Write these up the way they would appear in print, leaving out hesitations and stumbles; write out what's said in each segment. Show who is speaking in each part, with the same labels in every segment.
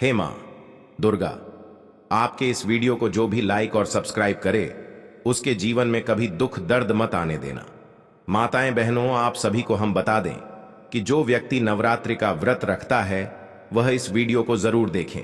Speaker 1: हे मां दुर्गा, आपके इस वीडियो को जो भी लाइक और सब्सक्राइब करे उसके जीवन में कभी दुख दर्द मत आने देना। माताएं बहनों, आप सभी को हम बता दें कि जो व्यक्ति नवरात्रि का व्रत रखता है वह इस वीडियो को जरूर देखें।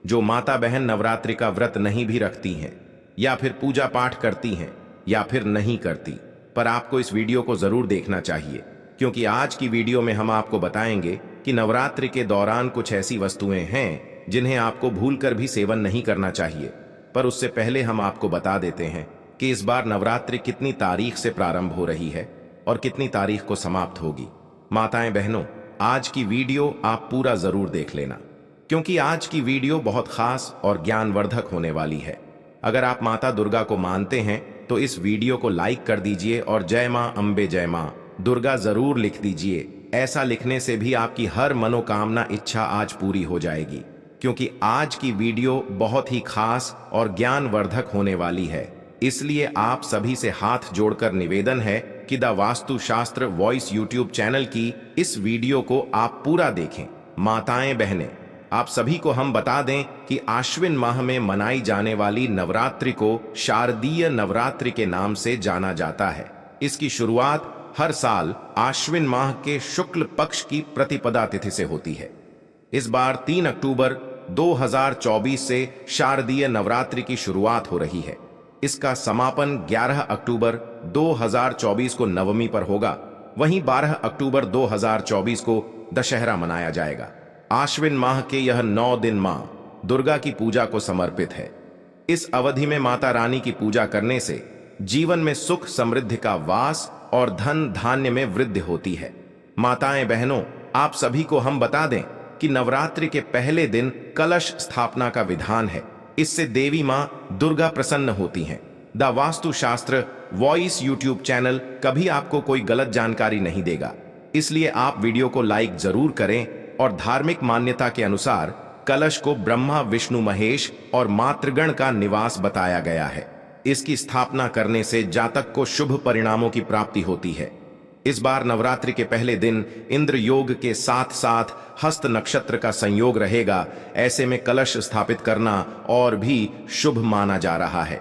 Speaker 1: जो माता बहन नवरात्रि का व्रत नहीं भी रखती हैं या फिर पूजा पाठ करती हैं या फिर नहीं करती, पर आपको इस वीडियो को जरूर देखना चाहिए, क्योंकि आज की वीडियो में हम आपको बताएंगे कि नवरात्रि के दौरान कुछ ऐसी वस्तुएं हैं जिन्हें आपको भूलकर भी सेवन नहीं करना चाहिए। पर उससे पहले हम आपको बता देते हैं कि इस बार नवरात्रि कितनी तारीख से प्रारंभ हो रही है और कितनी तारीख को समाप्त होगी। माताएं बहनों, आज की वीडियो आप पूरा जरूर देख लेना, क्योंकि आज की वीडियो बहुत खास और ज्ञानवर्धक होने वाली है। अगर आप माता दुर्गा को मानते हैं तो इस वीडियो को लाइक कर दीजिए और जय मां अंबे जय मां दुर्गा जरूर लिख दीजिए। ऐसा लिखने से भी आपकी हर मनोकामना इच्छा आज पूरी हो जाएगी, क्योंकि आज की वीडियो बहुत ही खास और ज्ञानवर्धक होने वाली है। इसलिए आप सभी से हाथ जोड़कर निवेदन है कि द वास्तु शास्त्र वॉइस यूट्यूब चैनल की इस वीडियो को आप पूरा देखें। माताएं बहनें, आप सभी को हम बता दें कि आश्विन माह में मनाई जाने वाली नवरात्रि को शारदीय नवरात्रि के नाम से जाना जाता है। इसकी शुरुआत हर साल आश्विन माह के शुक्ल पक्ष की प्रतिपदा तिथि से होती है। इस बार 3 अक्टूबर 2024 से शारदीय नवरात्रि की शुरुआत हो रही है। इसका समापन 11 अक्टूबर 2024 को नवमी पर होगा। वहीं 12 अक्टूबर 2024 को दशहरा मनाया जाएगा। आश्विन माह के यह 9 दिन मां दुर्गा की पूजा को समर्पित है। इस अवधि में माता रानी की पूजा करने से जीवन में सुख समृद्धि का वास और धन धान्य में वृद्धि होती है। माताएं बहनों, आप सभी को हम बता दें कि नवरात्रि के पहले दिन कलश स्थापना का विधान है। इससे देवी मां दुर्गा प्रसन्न होती हैं। द वास्तु शास्त्र वॉइस यूट्यूब चैनल कभी आपको कोई गलत जानकारी नहीं देगा, इसलिए आप वीडियो को लाइक जरूर करें। और धार्मिक मान्यता के अनुसार कलश को ब्रह्मा विष्णु महेश और मातृगण का निवास बताया गया है। इसकी स्थापना करने से जातक को शुभ परिणामों की प्राप्ति होती है। इस बार नवरात्रि के पहले दिन इंद्र योग के साथ साथ हस्त नक्षत्र का संयोग रहेगा। ऐसे में कलश स्थापित करना और भी शुभ माना जा रहा है।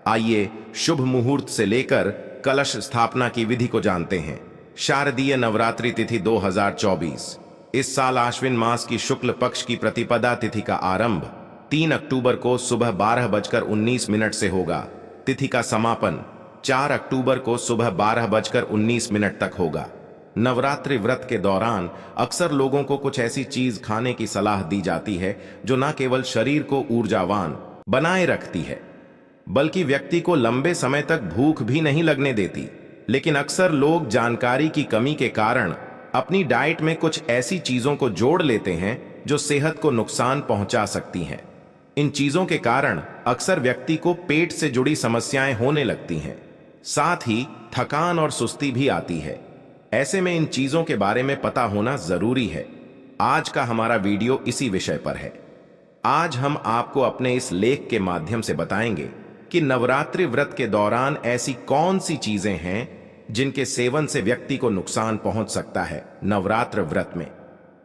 Speaker 1: आइए शुभ मुहूर्त से लेकर कलश स्थापना की विधि को जानते हैं। शारदीय नवरात्रि तिथि 2024। इस साल आश्विन मास की शुक्ल पक्ष की प्रतिपदा तिथि का आरंभ 3 अक्टूबर को सुबह 12:19 से होगा। तिथि का समापन 4 अक्टूबर को सुबह 12:19 तक होगा। नवरात्रि व्रत के दौरान अक्सर लोगों को कुछ ऐसी चीज खाने की सलाह दी जाती है जो न केवल शरीर को ऊर्जावान बनाए रखती है, बल्कि व्यक्ति को लंबे समय तक भूख भी नहीं लगने देती। लेकिन अक्सर लोग जानकारी की कमी के कारण अपनी डाइट में कुछ ऐसी चीजों को जोड़ लेते हैं जो सेहत को नुकसान पहुंचा सकती हैं। इन चीजों के कारण अक्सर व्यक्ति को पेट से जुड़ी समस्याएं होने लगती हैं, साथ ही थकान और सुस्ती भी आती है। ऐसे में इन चीजों के बारे में पता होना जरूरी है। आज का हमारा वीडियो इसी विषय पर है। आज हम आपको अपने इस लेख के माध्यम से बताएंगे कि नवरात्रि व्रत के दौरान ऐसी कौन सी चीजें हैं जिनके सेवन से व्यक्ति को नुकसान पहुंच सकता है। नवरात्र व्रत में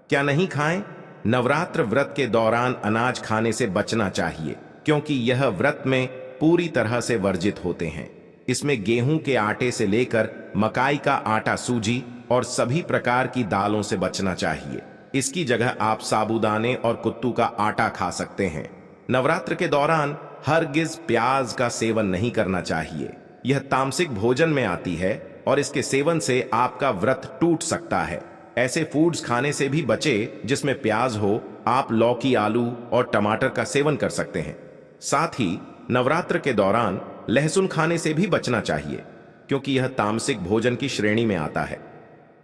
Speaker 1: क्या नहीं खाएं? नवरात्र व्रत के दौरान अनाज खाने से बचना चाहिए, क्योंकि यह व्रत में पूरी तरह से वर्जित होते हैं। इसमें गेहूं के आटे से लेकर मकाई का आटा, सूजी और सभी प्रकार की दालों से बचना चाहिए। इसकी जगह आप साबूदाने और कुत्तू का आटा खा सकते हैं। नवरात्र के दौरान हरगिज प्याज का सेवन नहीं करना चाहिए। यह तामसिक भोजन में आती है और इसके सेवन से आपका व्रत टूट सकता है। ऐसे फूड्स खाने से भी बचे जिसमें प्याज हो। आप लौकी, आलू और टमाटर का सेवन कर सकते हैं। साथ ही नवरात्र के दौरान लहसुन खाने से भी बचना चाहिए, क्योंकि यह तामसिक भोजन की श्रेणी में आता है।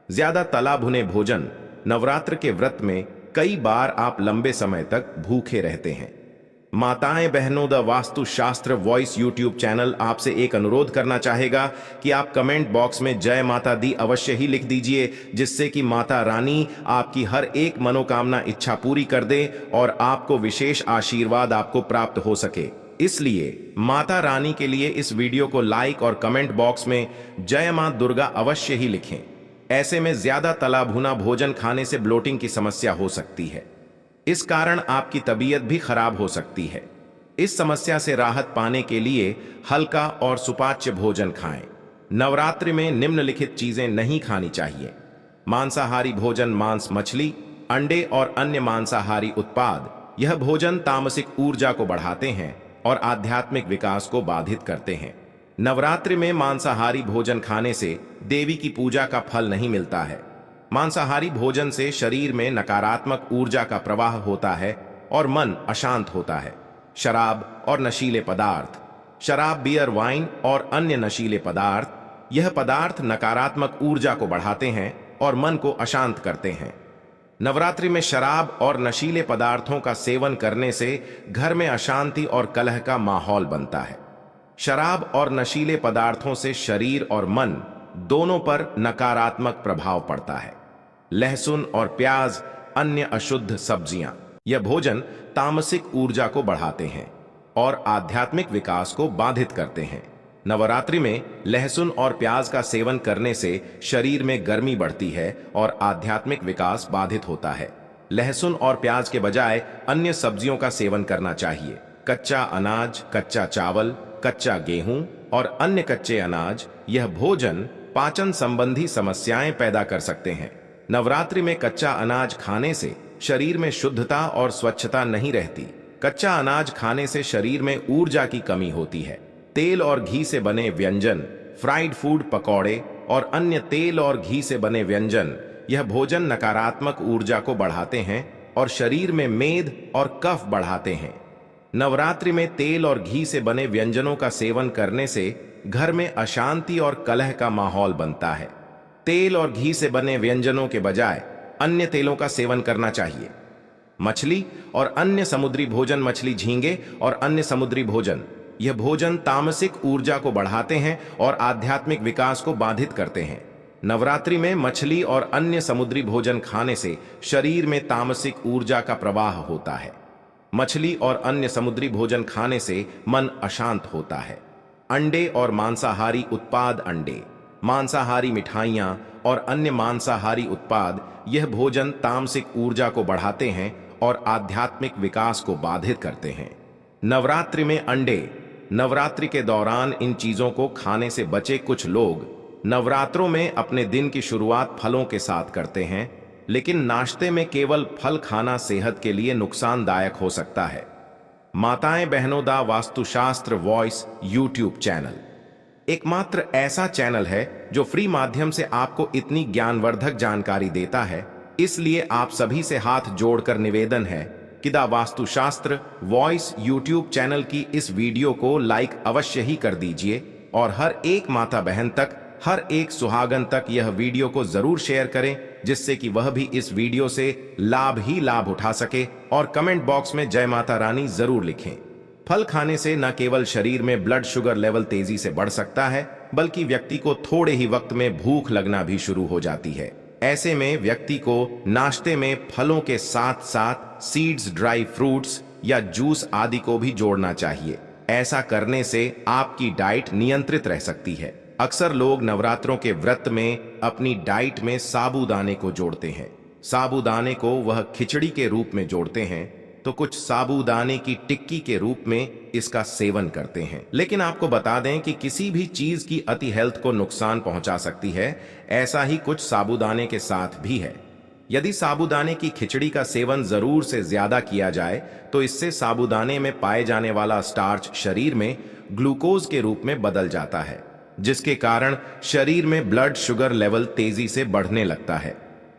Speaker 1: ज्यादा तला भुने भोजन नवरात्र के व्रत में कई बार आप लंबे समय तक भूखे रहते हैं। माताएं बहनों, द वास्तु शास्त्र वॉइस यूट्यूब चैनल आपसे एक अनुरोध करना चाहेगा कि आप कमेंट बॉक्स में जय माता दी अवश्य ही लिख दीजिए, जिससे कि माता रानी आपकी हर एक मनोकामना इच्छा पूरी कर दे और आपको विशेष आशीर्वाद आपको प्राप्त हो सके। इसलिए माता रानी के लिए इस वीडियो को लाइक और कमेंट बॉक्स में जय मां दुर्गा अवश्य ही लिखें। ऐसे में ज्यादा तला भुना भोजन खाने से ब्लोटिंग की समस्या हो सकती है। इस कारण आपकी तबीयत भी खराब हो सकती है। इस समस्या से राहत पाने के लिए हल्का और सुपाच्य भोजन खाएं। नवरात्रि में निम्नलिखित चीजें नहीं खानी चाहिए। मांसाहारी भोजन, मांस, मछली, अंडे और अन्य मांसाहारी उत्पाद। यह भोजन तामसिक ऊर्जा को बढ़ाते हैं और आध्यात्मिक विकास को बाधित करते हैं। नवरात्रि में मांसाहारी भोजन खाने से देवी की पूजा का फल नहीं मिलता है। मांसाहारी भोजन से शरीर में नकारात्मक ऊर्जा का प्रवाह होता है और मन अशांत होता है। शराब और नशीले पदार्थ। शराब, बियर, वाइन और अन्य नशीले पदार्थ, यह पदार्थ नकारात्मक ऊर्जा को बढ़ाते हैं और मन को अशांत करते हैं। नवरात्रि में शराब और नशीले पदार्थों का सेवन करने से घर में अशांति और कलह का माहौल बनता है। शराब और नशीले पदार्थों से शरीर और मन दोनों पर नकारात्मक प्रभाव पड़ता है। लहसुन और प्याज, अन्य अशुद्ध सब्जियां, यह भोजन तामसिक ऊर्जा को बढ़ाते हैं और आध्यात्मिक विकास को बाधित करते हैं। नवरात्रि में लहसुन और प्याज का सेवन करने से शरीर में गर्मी बढ़ती है और आध्यात्मिक विकास बाधित होता है। लहसुन और प्याज के बजाय अन्य सब्जियों का सेवन करना चाहिए। कच्चा अनाज, कच्चा चावल, कच्चा गेहूं और अन्य कच्चे अनाज, यह भोजन पाचन संबंधी समस्याएं पैदा कर सकते हैं। नवरात्रि में कच्चा अनाज खाने से शरीर में शुद्धता और स्वच्छता नहीं रहती। कच्चा अनाज खाने से शरीर में ऊर्जा की कमी होती है। तेल और घी से बने व्यंजन, फ्राइड फूड, पकौड़े और अन्य तेल और घी से बने व्यंजन, यह भोजन नकारात्मक ऊर्जा को बढ़ाते हैं और शरीर में मेद और कफ बढ़ाते हैं। नवरात्रि में तेल और घी से बने व्यंजनों का सेवन करने से घर में अशांति और कलह का माहौल बनता है। तेल और घी से बने व्यंजनों के बजाय अन्य तेलों का सेवन करना चाहिए। मछली और अन्य समुद्री भोजन, मछली, झींगे और अन्य समुद्री भोजन, यह भोजन तामसिक ऊर्जा को बढ़ाते हैं और आध्यात्मिक विकास को बाधित करते हैं। नवरात्रि में मछली और अन्य समुद्री भोजन खाने से शरीर में तामसिक ऊर्जा का प्रवाह होता है। मछली और अन्य समुद्री भोजन खाने से मन अशांत होता है। अंडे और मांसाहारी उत्पाद, अंडे, मांसाहारी मिठाइयां और अन्य मांसाहारी उत्पाद, यह भोजन तामसिक ऊर्जा को बढ़ाते हैं और आध्यात्मिक विकास को बाधित करते हैं। नवरात्रि में अंडे। नवरात्रि के दौरान इन चीजों को खाने से बचे कुछ लोग नवरात्रों में अपने दिन की शुरुआत फलों के साथ करते हैं, लेकिन नाश्ते में केवल फल खाना सेहत के लिए नुकसानदायक हो सकता है। माताएं बहनों दा वास्तुशास्त्र वॉइस यूट्यूब चैनल एकमात्र ऐसा चैनल है जो फ्री माध्यम से आपको इतनी ज्ञानवर्धक जानकारी देता है। इसलिए आप सभी से हाथ जोड़कर निवेदन है कि दा वास्तुशास्त्र वॉइस यूट्यूब चैनल की इस वीडियो को लाइक अवश्य ही कर दीजिए और हर एक माता बहन तक, हर एक सुहागन तक यह वीडियो को जरूर शेयर करें, जिससे कि वह भी इस वीडियो से लाभ ही लाभ उठा सके। और कमेंट बॉक्स में जय माता रानी जरूर लिखें। फल खाने से न केवल शरीर में ब्लड शुगर लेवल तेजी से बढ़ सकता है, बल्कि व्यक्ति को थोड़े ही वक्त में भूख लगना भी शुरू हो जाती है। ऐसे में व्यक्ति को नाश्ते में फलों के साथ साथ सीड्स, ड्राई फ्रूट्स या जूस आदि को भी जोड़ना चाहिए। ऐसा करने से आपकी डाइट नियंत्रित रह सकती है। अक्सर लोग नवरात्रों के व्रत में अपनी डाइट में साबूदाने को जोड़ते हैं। साबूदाने को वह खिचड़ी के रूप में जोड़ते हैं, तो कुछ साबूदाने की टिक्की के रूप में इसका सेवन करते हैं। लेकिन आपको बता दें कि किसी भी चीज की अति हेल्थ को नुकसान पहुंचा सकती है। ऐसा ही कुछ साबूदाने के साथ भी है। यदि साबूदाने की खिचड़ी का सेवन जरूर से ज्यादा किया जाए तो इससे साबूदाने में पाए जाने वाला स्टार्च शरीर में ग्लूकोज के रूप में बदल जाता है, जिसके कारण शरीर में ब्लड शुगर लेवल तेजी से बढ़ने लगता है।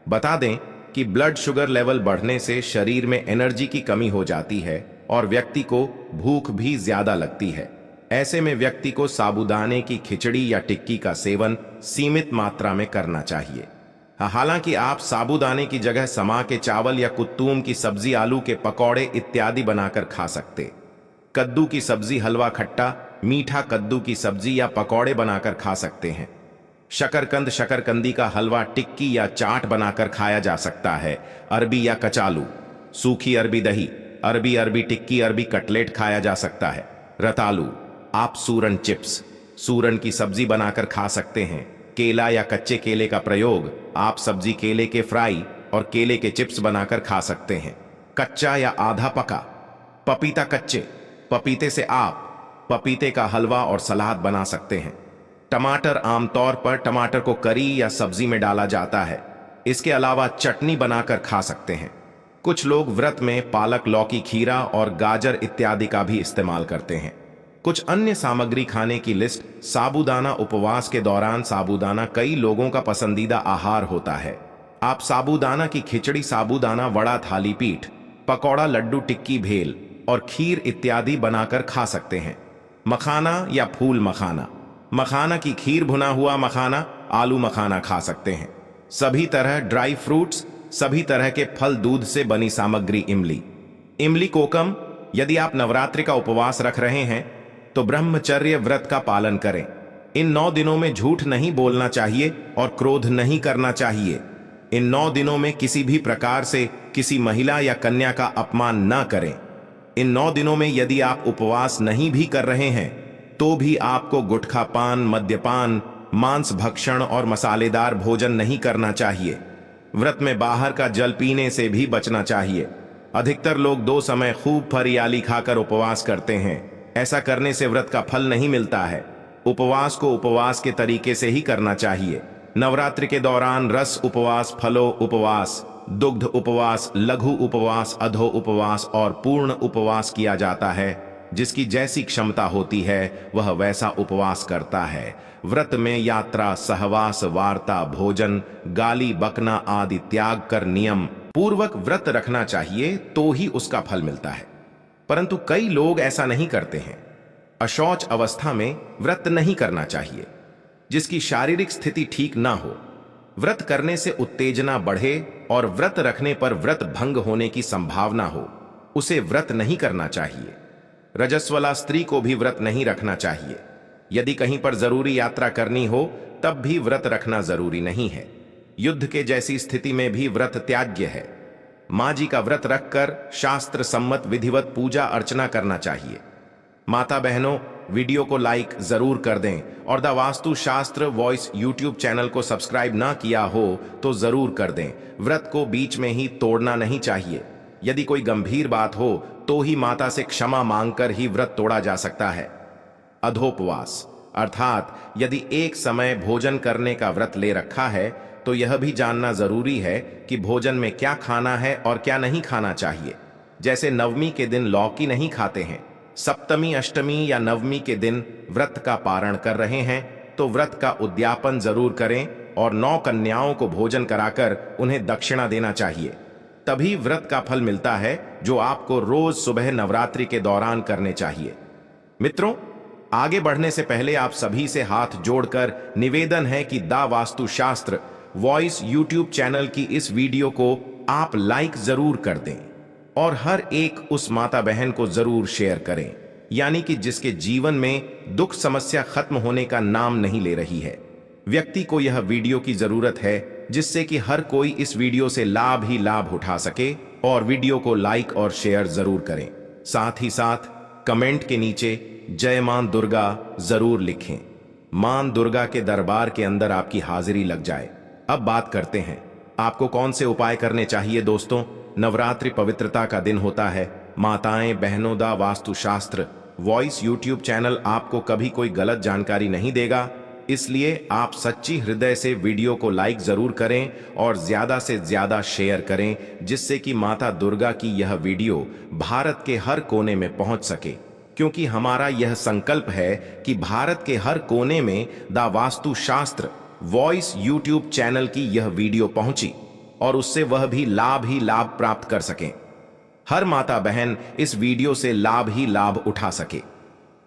Speaker 1: बता दें कि ब्लड शुगर लेवल बढ़ने से शरीर में एनर्जी की कमी हो जाती है और व्यक्ति को भूख भी ज्यादा लगती है। ऐसे में व्यक्ति को साबूदाने की खिचड़ी या टिक्की का सेवन सीमित मात्रा में करना चाहिए। हालांकि आप साबूदाने की जगह समा के चावल या कुत्तूम की सब्जी, आलू के पकौड़े इत्यादि बनाकर खा सकते। कद्दू की सब्जी, हलवा, खट्टा मीठा कद्दू की सब्जी या पकौड़े बनाकर खा सकते हैं। शकरकंद, शकरकंदी का हलवा, टिक्की या चाट बनाकर खाया जा सकता है। अरबी या कचालू, सूखी अरबी दही, अरबी टिक्की, अरबी कटलेट खाया जा सकता है। रतालू, आप सूरन चिप्स, सूरन की सब्जी बनाकर खा सकते हैं। केला या कच्चे केले का प्रयोग, आप सब्जी केले के फ्राई और केले के चिप्स बनाकर खा सकते हैं। कच्चा या आधा पका। पपीता कच्चे, पपीते से आप पपीते का हलवा और सलाद बना सकते हैं। टमाटर, आमतौर पर टमाटर को करी या सब्जी में डाला जाता है। इसके अलावा चटनी बनाकर खा सकते हैं। कुछ लोग व्रत में पालक, लौकी, खीरा और गाजर इत्यादि का भी इस्तेमाल करते हैं। कुछ अन्य सामग्री खाने की लिस्ट। साबूदाना। उपवास के दौरान साबूदाना कई लोगों का पसंदीदा आहार होता है। आप साबूदाना की खिचड़ी, साबूदाना वड़ा, थाली पीठ, पकौड़ा, लड्डू, टिक्की, भेल और खीर इत्यादि बनाकर खा सकते हैं। मखाना या फूल मखाना। मखाना की खीर, भुना हुआ मखाना, आलू मखाना खा सकते हैं। सभी तरह ड्राई फ्रूट्स, सभी तरह के फल, दूध से बनी सामग्री। इमली, इमली कोकम। यदि आप नवरात्रि का उपवास रख रहे हैं तो ब्रह्मचर्य व्रत का पालन करें। इन 9 दिनों में झूठ नहीं बोलना चाहिए और क्रोध नहीं करना चाहिए। इन 9 दिनों में किसी भी प्रकार से किसी महिला या कन्या का अपमान न करें। इन 9 दिनों में यदि आप उपवास नहीं भी कर रहे हैं तो भी आपको गुटखा पान, मद्यपान, मांस भक्षण और मसालेदार भोजन नहीं करना चाहिए। व्रत में बाहर का जल पीने से भी बचना चाहिए। अधिकतर लोग 2 समय खूब फरियाली खाकर उपवास करते हैं। ऐसा करने से व्रत का फल नहीं मिलता है। उपवास को उपवास के तरीके से ही करना चाहिए। नवरात्रि के दौरान रस उपवास, फलो उपवास, दुग्ध उपवास, लघु उपवास, अधो उपवास और पूर्ण उपवास किया जाता है। जिसकी जैसी क्षमता होती है वह वैसा उपवास करता है। व्रत में यात्रा, सहवास, वार्ता, भोजन, गाली बकना आदि त्याग कर नियम पूर्वक व्रत रखना चाहिए तो ही उसका फल मिलता है। परंतु कई लोग ऐसा नहीं करते हैं। अशौच अवस्था में व्रत नहीं करना चाहिए। जिसकी शारीरिक स्थिति ठीक ना हो, व्रत करने से उत्तेजना बढ़े और व्रत रखने पर व्रत भंग होने की संभावना हो, उसे व्रत नहीं करना चाहिए। रजस्वला स्त्री को भी व्रत नहीं रखना चाहिए। यदि कहीं पर जरूरी यात्रा करनी हो तब भी व्रत रखना जरूरी नहीं है। युद्ध के जैसी स्थिति में भी व्रत त्याज्य है। मां जी का व्रत रखकर शास्त्र सम्मत विधिवत पूजा अर्चना करना चाहिए। माता बहनों, वीडियो को लाइक जरूर कर दें और द वास्तु शास्त्र वॉइस यूट्यूब चैनल को सब्सक्राइब ना किया हो तो जरूर कर दें। व्रत को बीच में ही तोड़ना नहीं चाहिए। यदि कोई गंभीर बात हो तो ही माता से क्षमा मांगकर ही व्रत तोड़ा जा सकता है। अधोपवास, अर्थात यदि एक समय भोजन करने का व्रत ले रखा है तो यह भी जानना जरूरी है कि भोजन में क्या खाना है और क्या नहीं खाना चाहिए। जैसे नवमी के दिन लौकी नहीं खाते हैं, सप्तमी, अष्टमी या नवमी के दिन व्रत का पारण कर रहे हैं तो व्रत का उद्यापन जरूर करें और 9 कन्याओं को भोजन कराकर उन्हें दक्षिणा देना चाहिए। तभी व्रत का फल मिलता है जो आपको रोज सुबह नवरात्रि के दौरान करने चाहिए। मित्रों, आगे बढ़ने से पहले आप सभी से हाथ जोड़कर निवेदन है कि द वास्तु शास्त्र वॉइस यूट्यूब चैनल की इस वीडियो को आप लाइक जरूर कर दें और हर एक उस माता बहन को जरूर शेयर करें, यानी कि जिसके जीवन में दुख समस्या खत्म होने का नाम नहीं ले रही है। व्यक्ति को यह वीडियो की जरूरत है जिससे कि हर कोई इस वीडियो से लाभ ही लाभ उठा सके और वीडियो को लाइक और शेयर जरूर करें। साथ ही साथ कमेंट के नीचे जय मां दुर्गा जरूर लिखें। मां दुर्गा के दरबार के अंदर आपकी हाजिरी लग जाए। अब बात करते हैं आपको कौन से उपाय करने चाहिए। दोस्तों, नवरात्रि पवित्रता का दिन होता है। माताएं बहनों, द वास्तु शास्त्र वॉइस यूट्यूब चैनल आपको कभी कोई गलत जानकारी नहीं देगा, इसलिए आप सच्ची हृदय से वीडियो को लाइक जरूर करें और ज्यादा से ज्यादा शेयर करें जिससे कि माता दुर्गा की यह वीडियो भारत के हर कोने में पहुंच सके। क्योंकि हमारा यह संकल्प है कि भारत के हर कोने में द वास्तु शास्त्र वॉइस यूट्यूब चैनल की यह वीडियो पहुंची और उससे वह भी लाभ प्राप्त कर सकें। हर माता बहन इस वीडियो से लाभ ही लाभ उठा सके।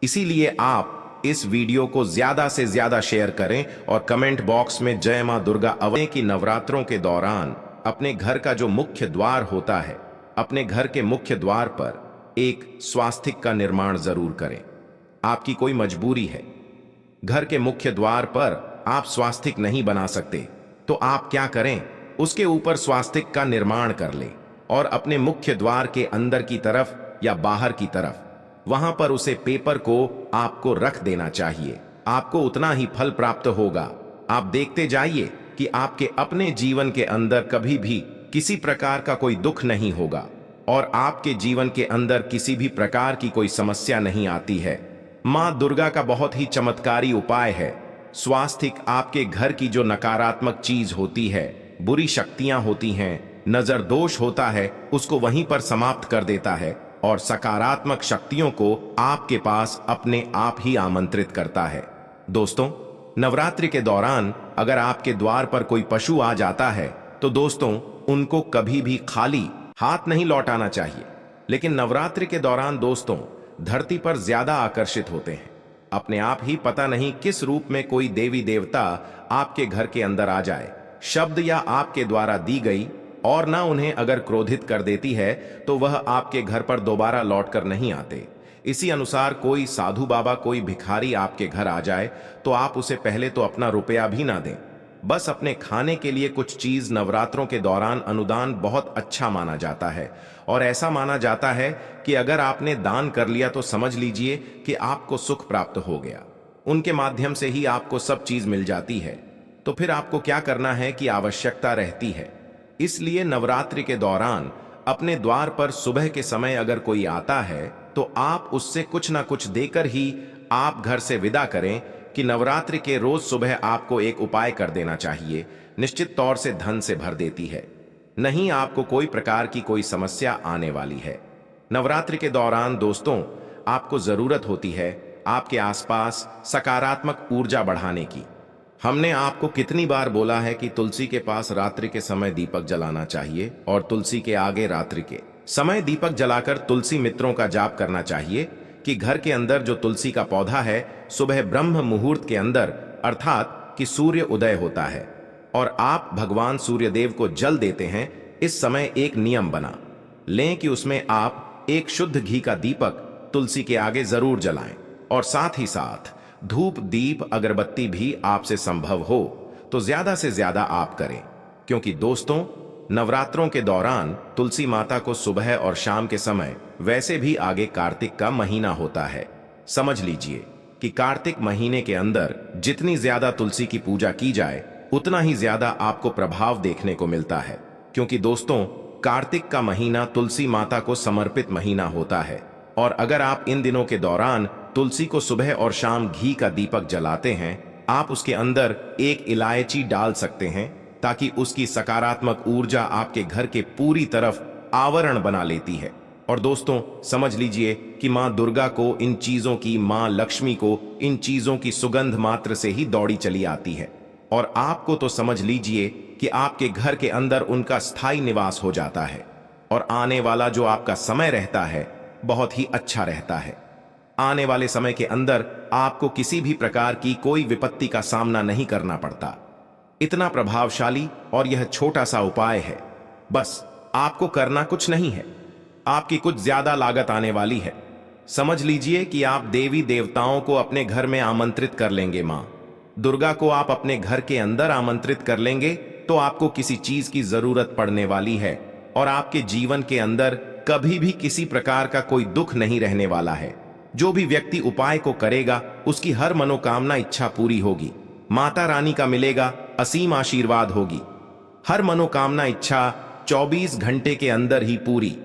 Speaker 1: इसीलिए आप इस वीडियो को ज्यादा से ज्यादा शेयर करें और कमेंट बॉक्स में जय मां दुर्गा अवय की नवरात्रों के दौरान अपने घर का जो मुख्य द्वार होता है, अपने घर के मुख्य द्वार पर एक स्वास्तिक का निर्माण जरूर करें। आपकी कोई मजबूरी है, घर के मुख्य द्वार पर आप स्वास्तिक नहीं बना सकते तो आप क्या करें, उसके ऊपर स्वास्तिक का निर्माण कर लें और अपने मुख्य द्वार के अंदर की तरफ या बाहर की तरफ वहां पर उसे पेपर को आपको रख देना चाहिए। आपको उतना ही फल प्राप्त होगा। आप देखते जाइए कि आपके अपने जीवन के अंदर कभी भी किसी प्रकार का कोई दुख नहीं होगा। और आपके जीवन के अंदर किसी भी प्रकार की कोई समस्या नहीं आती है। मां दुर्गा का बहुत ही चमत्कारी उपाय है। स्वास्थ्य आपके घर की जो नकारात्मक चीज होती है, बुरी शक्तियां होती हैं, नजर दोष होता है, उसको वहीं पर समाप्त कर देता है और सकारात्मक शक्तियों को आपके पास अपने आप ही आमंत्रित करता है। दोस्तों, नवरात्रि के दौरान अगर आपके द्वार पर कोई पशु आ जाता है तो दोस्तों उनको कभी भी खाली हाथ नहीं लौटाना चाहिए। लेकिन नवरात्रि के दौरान दोस्तों धरती पर ज्यादा आकर्षित होते हैं। अपने आप ही पता नहीं किस रूप में कोई देवी देवता आपके घर के अंदर आ जाए, शब्द या आपके द्वारा दी गई और ना उन्हें अगर क्रोधित कर देती है तो वह आपके घर पर दोबारा लौटकर नहीं आते। इसी अनुसार कोई साधु बाबा, कोई भिखारी आपके घर आ जाए तो आप उसे पहले तो अपना रुपया भी ना दें, बस अपने खाने के लिए कुछ चीज नवरात्रों के दौरान अनुदान बहुत अच्छा माना जाता है। और ऐसा माना जाता है कि अगर आपने दान कर लिया तो समझ लीजिए कि आपको सुख प्राप्त हो गया। उनके माध्यम से ही आपको सब चीज मिल जाती है। तो फिर आपको क्या करना है कि आवश्यकता रहती है। इसलिए नवरात्रि के दौरान अपने द्वार पर सुबह के समय अगर कोई आता है तो आप उससे कुछ ना कुछ देकर ही आप घर से विदा करें कि नवरात्रि के रोज सुबह आपको एक उपाय कर देना चाहिए, निश्चित तौर से धन से भर देती है। नहीं आपको कोई प्रकार की कोई समस्या आने वाली है। नवरात्रि के दौरान दोस्तों आपको जरूरत होती है आपके आसपास सकारात्मक ऊर्जा बढ़ाने की। हमने आपको कितनी बार बोला है कि तुलसी के पास रात्रि के समय दीपक जलाना चाहिए और तुलसी के आगे रात्रि के समय दीपक जलाकर तुलसी मित्रों का जाप करना चाहिए कि घर के अंदर जो तुलसी का पौधा है सुबह ब्रह्म मुहूर्त के अंदर अर्थात कि सूर्य उदय होता है और आप भगवान सूर्यदेव को जल देते हैं। इस समय एक नियम बना लें कि उसमें आप एक शुद्ध घी का दीपक तुलसी के आगे जरूर जलाएं और साथ ही साथ धूप दीप अगरबत्ती भी आपसे संभव हो तो ज्यादा से ज्यादा आप करें, क्योंकि दोस्तों नवरात्रों के दौरान तुलसी माता को सुबह और शाम के समय, वैसे भी आगे कार्तिक का महीना होता है, समझ लीजिए कि कार्तिक महीने के अंदर जितनी ज्यादा तुलसी की पूजा की जाए उतना ही ज्यादा आपको प्रभाव देखने को मिलता है। क्योंकि दोस्तों कार्तिक का महीना तुलसी माता को समर्पित महीना होता है और अगर आप इन दिनों के दौरान तुलसी को सुबह और शाम घी का दीपक जलाते हैं, आप उसके अंदर एक इलायची डाल सकते हैं ताकि उसकी सकारात्मक ऊर्जा आपके घर के पूरी तरफ आवरण बना लेती है। और दोस्तों समझ लीजिए कि मां दुर्गा को इन चीजों की, मां लक्ष्मी को इन चीजों की सुगंध मात्र से ही दौड़ी चली आती है और आपको तो समझ लीजिए कि आपके घर के अंदर उनका स्थायी निवास हो जाता है और आने वाला जो आपका समय रहता है बहुत ही अच्छा रहता है। आने वाले समय के अंदर आपको किसी भी प्रकार की कोई विपत्ति का सामना नहीं करना पड़ता। इतना प्रभावशाली और यह छोटा सा उपाय है। बस आपको करना कुछ नहीं है, आपकी कुछ ज्यादा लागत आने वाली है। समझ लीजिए कि आप देवी देवताओं को अपने घर में आमंत्रित कर लेंगे, मां दुर्गा को आप अपने घर के अंदर आमंत्रित कर लेंगे तो आपको किसी चीज की जरूरत पड़ने वाली है और आपके जीवन के अंदर कभी भी किसी प्रकार का कोई दुख नहीं रहने वाला है। जो भी व्यक्ति उपाय को करेगा उसकी हर मनोकामना इच्छा पूरी होगी। माता रानी का मिलेगा असीम आशीर्वाद होगी। हर मनोकामना इच्छा 24 घंटे के अंदर ही पूरी।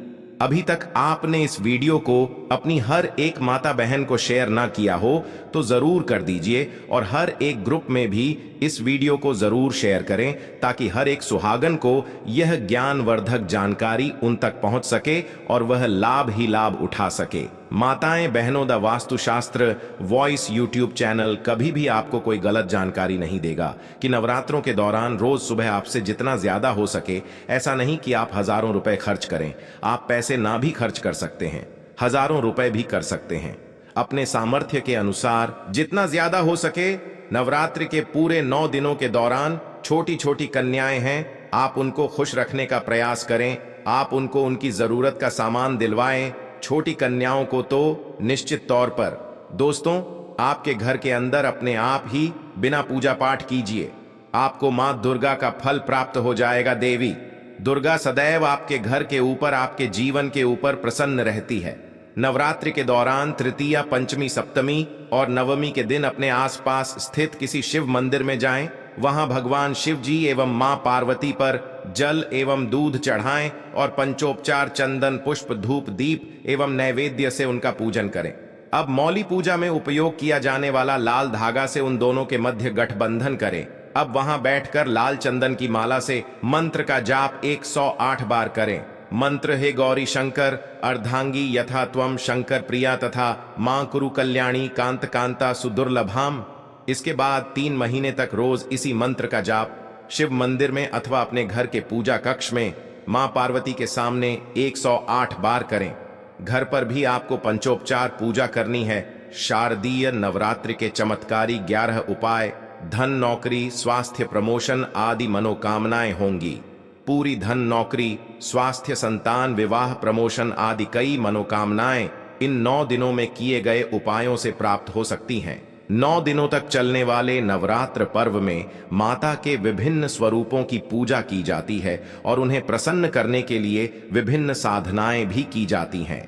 Speaker 1: अभी तक आपने इस वीडियो को अपनी हर एक माता बहन को शेयर ना किया हो तो जरूर कर दीजिए और हर एक ग्रुप में भी इस वीडियो को जरूर शेयर करें ताकि हर एक सुहागन को यह ज्ञानवर्धक जानकारी उन तक पहुंच सके और वह लाभ ही लाभ उठा सके। माताएं बहनों the Vastushastra voice YouTube channel कभी भी आपको कोई गलत जानकारी नहीं देगा कि नवरात्रों के दौरान रोज सुबह आपसे जितना ज्यादा हो सके, ऐसा नहीं कि आप हजारों रुपए खर्च करें। आप पैसे ना भी खर्च कर सकते हैं, हजारों रुपए भी कर सकते हैं। अपने सामर्थ्य के अनुसार जितना ज्यादा हो सके नवरात्रि के पूरे 9 दिनों के दौरान छोटी छोटी कन्याएं हैं, आप उनको खुश रखने का प्रयास करें। आप उनको उनकी जरूरत का सामान दिलवाएं। छोटी कन्याओं को तो निश्चित तौर पर दोस्तों आपके घर के अंदर अपने आप ही बिना पूजा पाठ कीजिए, आपको मां दुर्गा का फल प्राप्त हो जाएगा। देवी दुर्गा सदैव आपके घर के ऊपर, आपके जीवन के ऊपर प्रसन्न रहती है। नवरात्रि के दौरान तृतीया, पंचमी, सप्तमी और नवमी के दिन अपने आसपास स्थित किसी शिव मंदिर में जाएं। वहां भगवान शिव जी एवं मां पार्वती पर जल एवं दूध चढ़ाएं और पंचोपचार चंदन पुष्प धूप दीप एवं नैवेद्य से उनका पूजन करें। अब मौली पूजा में उपयोग किया जाने वाला लाल धागा से उन दोनों के मध्य गठबंधन करें। अब वहां बैठकर लाल चंदन की माला से मंत्र का जाप 108 बार करें। मंत्र: हे गौरी शंकर अर्धांगी यथा त्वम शंकर प्रिया तथा मां कुरु कल्याणी कांत कांता सुदुर्लभाम। इसके बाद 3 महीने तक रोज इसी मंत्र का जाप शिव मंदिर में अथवा अपने घर के पूजा कक्ष में मां पार्वती के सामने 108 बार करें। घर पर भी आपको पंचोपचार पूजा करनी है। शारदीय नवरात्रि के चमत्कारी 11 उपाय धन नौकरी स्वास्थ्य प्रमोशन आदि मनोकामनाएं होंगी। पूरी धन नौकरी स्वास्थ्य संतान विवाह प्रमोशन आदि कई मनोकामनाएं इन 9 दिनों में किए गए उपायों से प्राप्त हो सकती हैं। 9 दिनों तक चलने वाले नवरात्र पर्व में माता के विभिन्न स्वरूपों की पूजा की जाती है और उन्हें प्रसन्न करने के लिए विभिन्न साधनाएं भी की जाती हैं।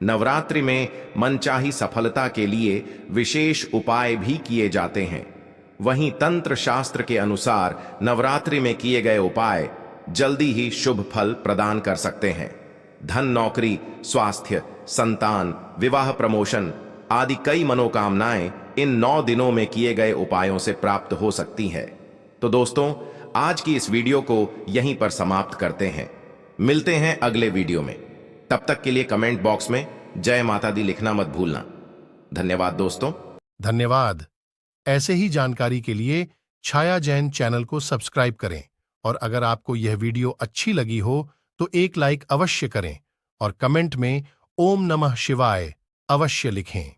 Speaker 1: नवरात्रि में मनचाही सफलता के लिए विशेष उपाय भी किए जाते हैं। वहीं तंत्र शास्त्र के अनुसार नवरात्रि में किए गए उपाय जल्दी ही शुभ फल प्रदान कर सकते हैं। धन नौकरी स्वास्थ्य संतान विवाह प्रमोशन आदि कई मनोकामनाएं इन 9 दिनों में किए गए उपायों से प्राप्त हो सकती है। तो दोस्तों, आज की इस वीडियो को यहीं पर समाप्त करते हैं। मिलते हैं अगले वीडियो में। तब तक के लिए कमेंट बॉक्स में जय माता दी लिखना मत भूलना। धन्यवाद दोस्तों।
Speaker 2: धन्यवाद। ऐसे ही जानकारी के लिए छाया जैन चैनल को सब्सक्राइब करें और अगर आपको यह वीडियो अच्छी लगी हो तो एक लाइक अवश्य करें और कमेंट में ओम नमः शिवाय अवश्य लिखें।